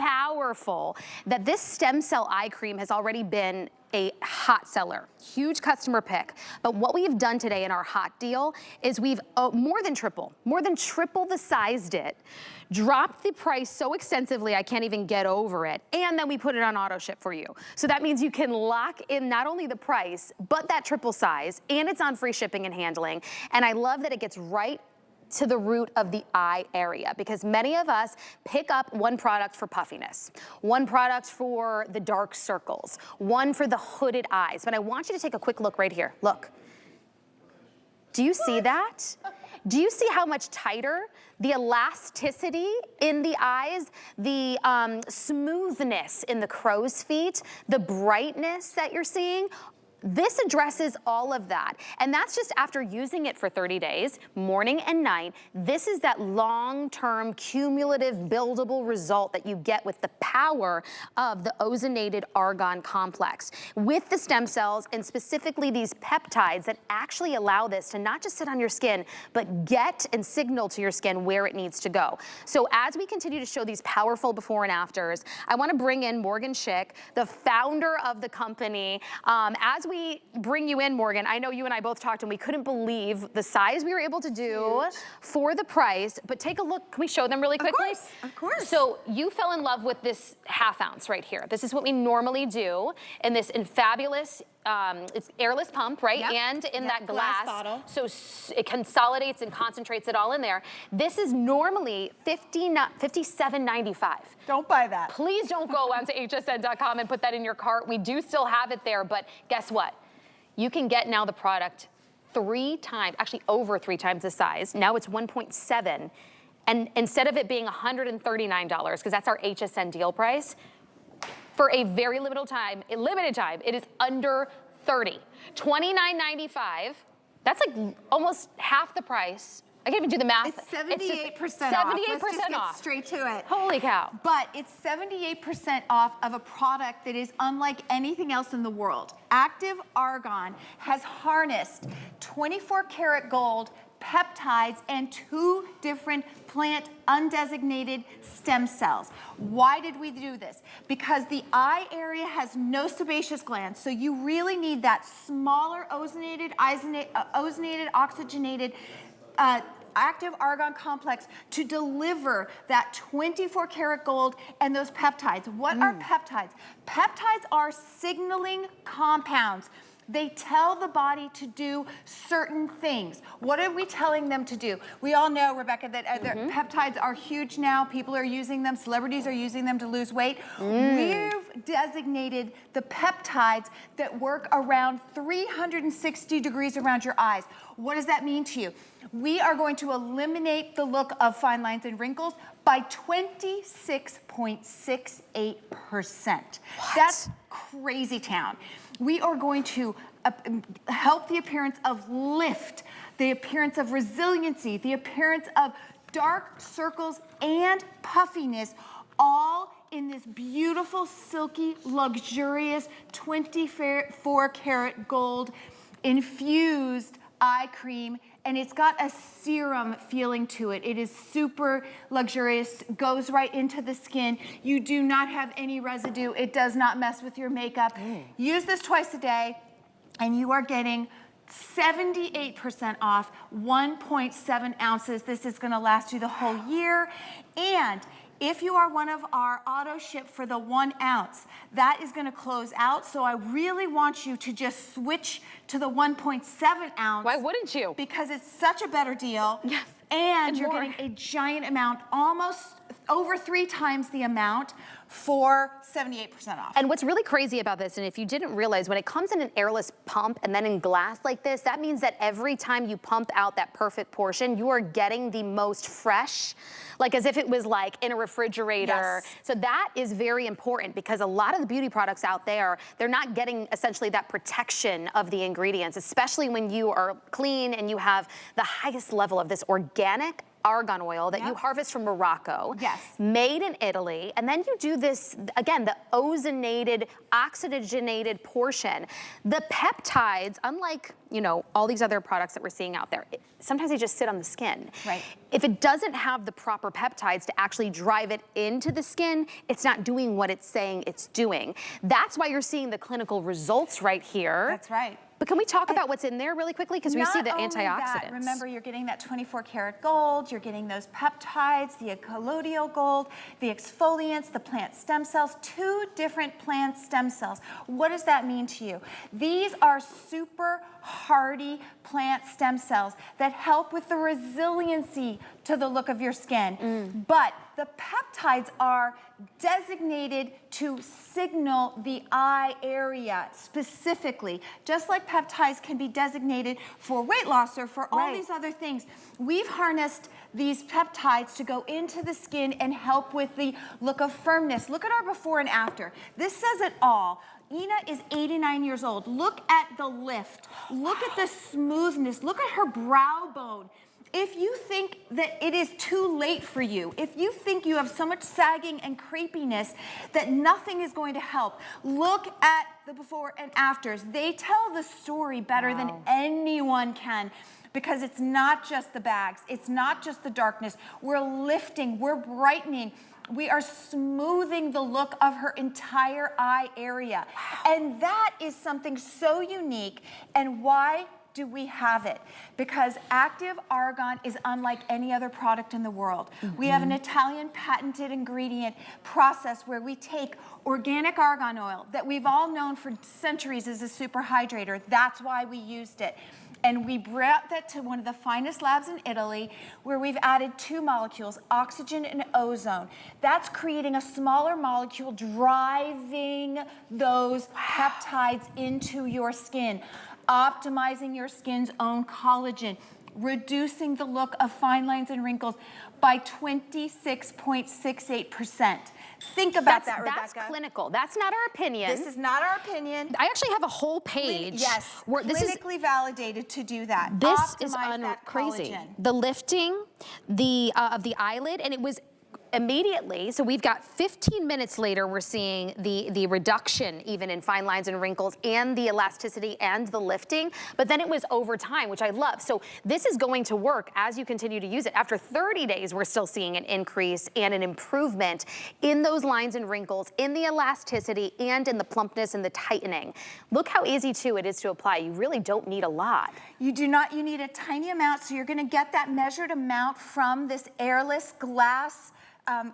powerful that this stem cell eye cream has already been a hot seller, huge customer pick. But what we've done today in our hot deal is we've more than triple the sized it, dropped the price so extensively I can't even get over it, and then we put it on auto ship for you. So that means you can lock in not only the price, but that triple size, and it's on free shipping and handling. And I love that it gets right to the root of the eye area, because many of us pick up one product for puffiness, one product for the dark circles, one for the hooded eyes. But I want you to take a quick look right here. Look. Do you see that? Do you see how much tighter? The elasticity in the eyes, the smoothness in the crow's feet, the brightness that you're seeing. This addresses all of that. And that's just after using it for 30 days, morning and night. This is that long-term cumulative buildable result that you get with the power of the ozonated argan complex. With the stem cells and specifically these peptides that actually allow this to not just sit on your skin, but get and signal to your skin where it needs to go. So as we continue to show these powerful before and afters, I wanna bring in Morgan Schick, the founder of the company. As we bring you in, Morgan, I know you and I both talked and we couldn't believe the size we were able to do for the price, but take a look. Can we show them really quickly? Of course. So you fell in love with this half ounce right here. This is what we normally do in this fabulous, it's airless pump, right? Yep. And in Yep, that glass bottle. so it consolidates and concentrates it all in there. This is normally $57.95. Don't buy that. Please don't go onto hsn.com and put that in your cart. We do still have it there, but guess what? You can get now the product 3 times, actually over 3 times the size. Now it's 1.7. And instead of it being $139, because that's our HSN deal price, for a very limited time, it is under 30. $29.95. That's like almost half the price. I can't even do the math. It's 78% off. 78% Let's just get off. straight to it. Holy cow. But it's 78% off of a product that is unlike anything else in the world. Active Argan has harnessed 24 karat gold, peptides, and 2 different plant undesignated stem cells. Why did we do this? Because the eye area has no sebaceous glands, so you really need that smaller ozonated, oxygenated, active argan complex to deliver that 24 karat gold and those peptides. What are peptides? Peptides are signaling compounds. They tell the body to do certain things. What are we telling them to do? We all know, Rebecca, that peptides are huge now. People are using them. Celebrities are using them to lose weight. We've designated the peptides that work around 360 degrees around your eyes. What does that mean to you? We are going to eliminate the look of fine lines and wrinkles by 26.68%. That's crazy town. We are going to help the appearance of lift, the appearance of resiliency, the appearance of dark circles and puffiness, all in this beautiful, silky, luxurious 24 karat gold infused eye cream. And it's got a serum feeling to it. It is super luxurious, goes right into the skin. You do not have any residue. It does not mess with your makeup. Use this twice a day, and you are getting 78% off, 1.7 ounces. This is gonna last you the whole year. And if you are one of our auto ship for the 1 ounce, that is gonna close out. So I really want you to just switch to the 1.7 ounce. Why wouldn't you? Because it's such a better deal. Yes. And you're getting a giant amount, almost over 3 times the amount for 78% off. And what's really crazy about this, and if you didn't realize, when it comes in an airless pump and then in glass like this, that means that every time you pump out that perfect portion, you are getting the most fresh, like as if it was like in a refrigerator. Yes. So that is very important, because a lot of the beauty products out there, they're not getting essentially that protection of the ingredients, especially when you are clean and you have the highest level of this organic argan oil that you harvest from Morocco. Yes. Made in Italy. And then you do this, again, the ozonated, oxygenated portion. The peptides, unlike, you know, all these other products that we're seeing out there, sometimes they just sit on the skin. Right. If it doesn't have the proper peptides to actually drive it into the skin, it's not doing what it's saying it's doing. That's why you're seeing the clinical results right here. That's right. But can we talk about what's in there really quickly? Because we see the antioxidants. That, remember, you're getting that 24 karat gold, you're getting those peptides, the colloidal gold, the exfoliants, the plant stem cells, 2 different plant stem cells. What does that mean to you? These are super hardy plant stem cells that help with the resiliency to the look of your skin. But the peptides are designated to signal the eye area specifically. Just like peptides can be designated for weight loss or for all these other things, we've harnessed these peptides to go into the skin and help with the look of firmness. Look at our before and after. This says it all. Ina is 89 years old. Look at the lift. Look at the smoothness. Look at her brow bone. If you think that it is too late for you, if you think you have so much sagging and crepiness that nothing is going to help, look at the before and afters. They tell the story better than anyone can, because it's not just the bags, it's not just the darkness. We're lifting, we're brightening. We are smoothing the look of her entire eye area. And that is something so unique. And why do we have it? Because active argan is unlike any other product in the world. We have an Italian patented ingredient process where we take organic argan oil that we've all known for centuries as a super hydrator. That's why we used it. And we brought that to one of the finest labs in Italy, where we've added 2 molecules, oxygen and ozone. That's creating a smaller molecule, driving those peptides into your skin, optimizing your skin's own collagen, reducing the look of fine lines and wrinkles by 26.68%. Think about that, Rebecca. That's clinical. That's not our opinion. This is not our opinion. I actually have a whole page. Yes, where clinically validated to do that. This is crazy. Collagen. The lifting of the eyelid, and it was immediately, so we've got 15 minutes later, we're seeing the reduction even in fine lines and wrinkles and the elasticity and the lifting, but then it was over time, which I love. So this is going to work as you continue to use it. After 30 days, we're still seeing an increase and an improvement in those lines and wrinkles, in the elasticity and in the plumpness and the tightening. Look how easy too it is to apply. You really don't need a lot. You do not, you need a tiny amount, so you're gonna get that measured amount from this airless glass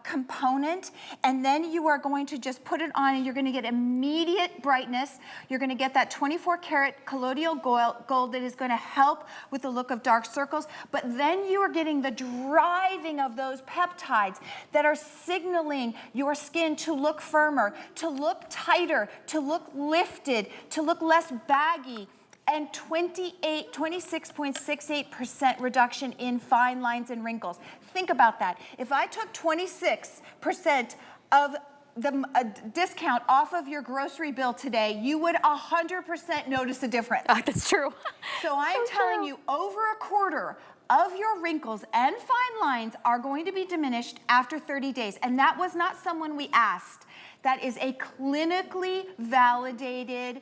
component, and then you are going to just put it on and you're gonna get immediate brightness. You're gonna get that 24 karat colloidal gold that is gonna help with the look of dark circles, but then you are getting the driving of those peptides that are signaling your skin to look firmer, to look tighter, to look lifted, to look less baggy, and 26.68% reduction in fine lines and wrinkles. Think about that. If I took 26% of the discount off of your grocery bill today, you would 100% notice a difference. That's true. So I'm telling you, over a quarter of your wrinkles and fine lines are going to be diminished after 30 days. And that was not someone we asked. That is a clinically validated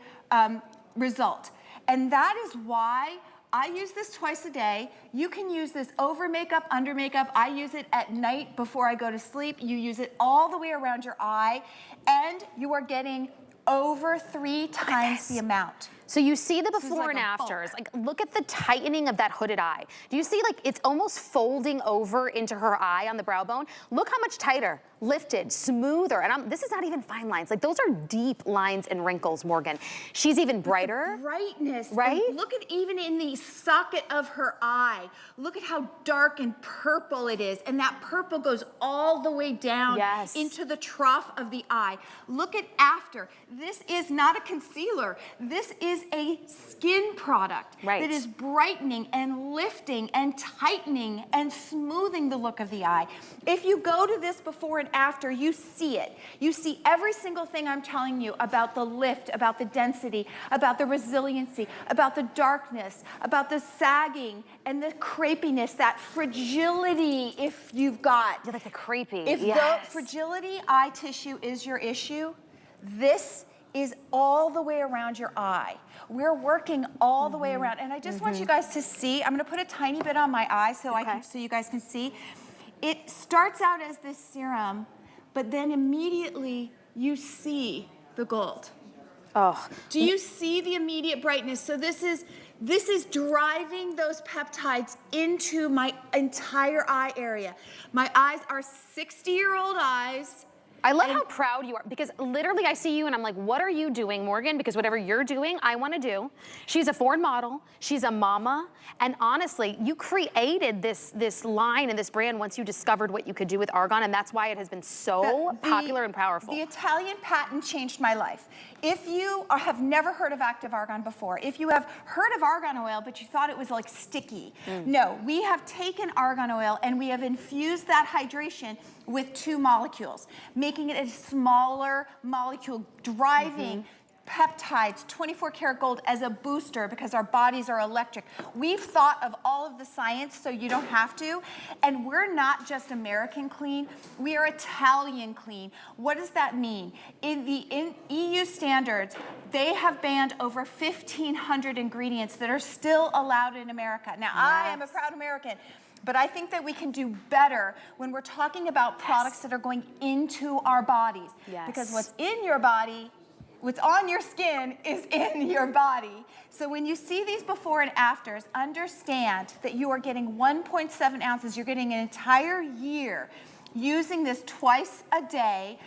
result. And that is why I use this twice a day. You can use this over makeup, under makeup. I use it at night before I go to sleep. You use it all the way around your eye, and you are getting over 3 times the amount. So you see the before like and a afters. bulk. Like, look at the tightening of that hooded eye. Do you see, like, it's almost folding over into her eye on the brow bone? Look how much tighter, lifted, smoother. And this is not even fine lines. Like, those are deep lines and wrinkles, Morgan. She's even brighter. The brightness. Right? And look at even in the socket of her eye. Look at how dark and purple it is. And that purple goes all the way down into the trough of the eye. Look at after. This is not a concealer. This is a skin product that is brightening and lifting and tightening and smoothing the look of the eye. If you go to this before and and after, you see it. You see every single thing I'm telling you about the lift, about the density, about the resiliency, about the darkness, about the sagging and the crepiness, that fragility if you've got. You're like the creepy. If the fragility eye tissue is your issue, this is all the way around your eye. We're working all the way around. And I just want you guys to see, I'm gonna put a tiny bit on my eye so so you guys can see. It starts out as this serum, but then immediately you see the gold. Oh. Do you see the immediate brightness? So this is driving those peptides into my entire eye area. My eyes are 60-year-old eyes. I love how proud you are, because literally I see you and I'm like, what are you doing, Morgan? Because whatever you're doing, I want to do. She's a foreign model, she's a mama, and honestly, you created this line and this brand once you discovered what you could do with Argan, and that's why it has been so popular and powerful. The Italian patent changed my life. If you have never heard of active argan before, if you have heard of argan oil but you thought it was like sticky, no, we have taken argan oil and we have infused that hydration with 2 molecules, making it a smaller molecule, driving peptides, 24 karat gold as a booster because our bodies are electric. We've thought of all of the science so you don't have to, and we're not just American clean, we are Italian clean. What does that mean? In EU standards, they have banned over 1,500 ingredients that are still allowed in America. Now, I am a proud American, but I think that we can do better when we're talking about products that are going into our bodies. Because what's in your body, what's on your skin is in your body. So when you see these before and afters, understand that you are getting 1.7 ounces. You're getting an entire year using this twice a day.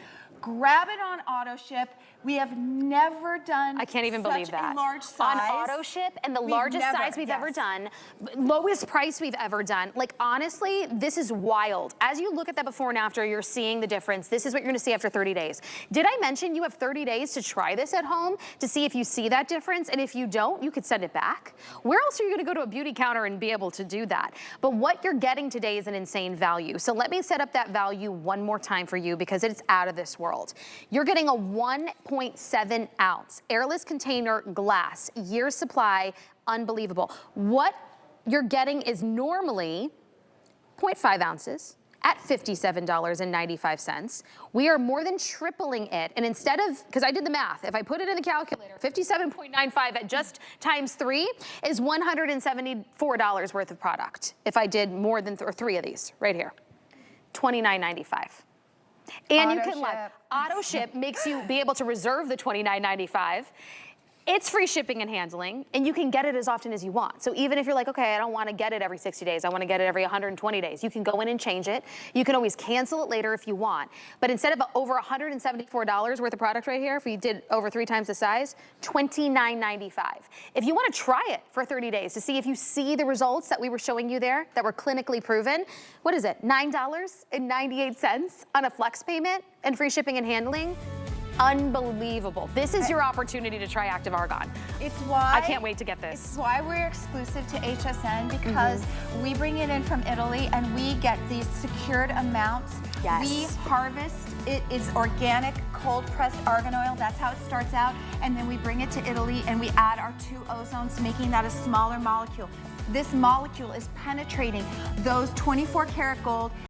Grab it on auto ship. We have never done I can't even believe that. a large size. On auto ship, and the largest size we've ever done, lowest price we've ever done. Like, honestly, this is wild. As you look at that before and after, you're seeing the difference. This is what you're gonna see after 30 days. Did I mention you have 30 days to try this at home to see if you see that difference? And if you don't, you could send it back. Where else are you gonna go to a beauty counter and be able to do that? But what you're getting today is an insane value. So let me set up that value one more time for you because it's out of this world. You're getting a 1.7 ounce airless container glass, year's supply, unbelievable. What you're getting is normally 0.5 ounces at $57.95. We are more than tripling it. And instead of, because I did the math, if I put it in the calculator, 57.95 at just times 3 is $174 worth of product. If I did more than 3 of these right here, $29.95. And you can auto ship makes you be able to reserve the $29.95. It's free shipping and handling, and you can get it as often as you want. So even if you're like, okay, I don't want to get it every 60 days, I want to get it every 120 days, you can go in and change it. You can always cancel it later if you want. But instead of over $174 worth of product right here, if we did over 3 times the size, $29.95. If you want to try it for 30 days to see if you see the results that we were showing you there that were clinically proven, what is it, $9.98 on a flex payment and free shipping and handling? Unbelievable. This is your opportunity to try Active Argan. It's why I can't wait to get this. It's why we're exclusive to HSN because we bring it in from Italy and we get these secured amounts. We harvest, it is organic, cold pressed argan oil. That's how it starts out. And then we bring it to Italy and we add our 2 ozones, making that a smaller molecule. This molecule is penetrating those 24 karat gold